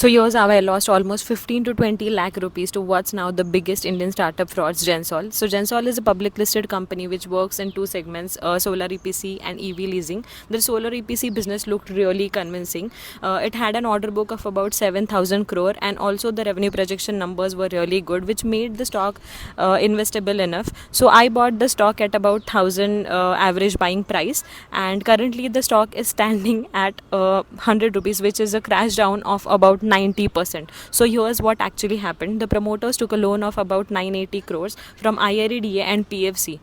So here's how I lost almost 15 to 20 lakh rupees to what's now the biggest Indian startup frauds, Gensol. So Gensol is a public listed company which works in two segments, solar EPC and EV leasing. The solar EPC business looked really convincing. It had an order book of about 7,000 crore, and also the revenue projection numbers were really good, which made the stock investable enough. So I bought the stock at about 1,000 average buying price, and currently the stock is standing at 100 rupees, which is a crash down of about 90%. So here's what actually happened. The promoters took a loan of about 980 crores from IREDA and PFC.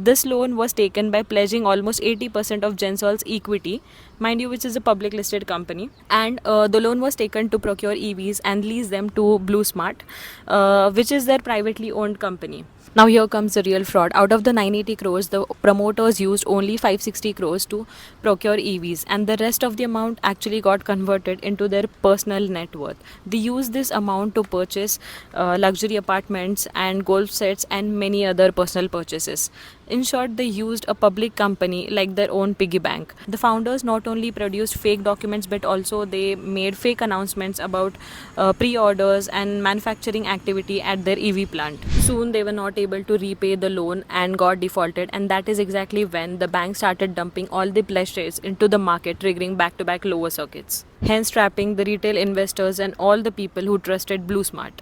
This loan was taken by pledging almost 80% of Gensol's equity, mind you, which is a public listed company, and the loan was taken to procure EVs and lease them to Blue Smart, which is their privately owned company. Now here comes the real fraud. Out of the 980 crores, the promoters used only 560 crores to procure EVs, and the rest of the amount actually got converted into their personal net worth. They used this amount to purchase luxury apartments and golf sets and many other personal purchases. In short, they used a public company like their own piggy bank. The founders not only produced fake documents, but also they made fake announcements about pre-orders and manufacturing activity at their EV plant. Soon they were not able to repay the loan and got defaulted, and that is exactly when the bank started dumping all the pledged shares into the market, triggering back-to-back lower circuits, hence trapping the retail investors and all the people who trusted Blue Smart.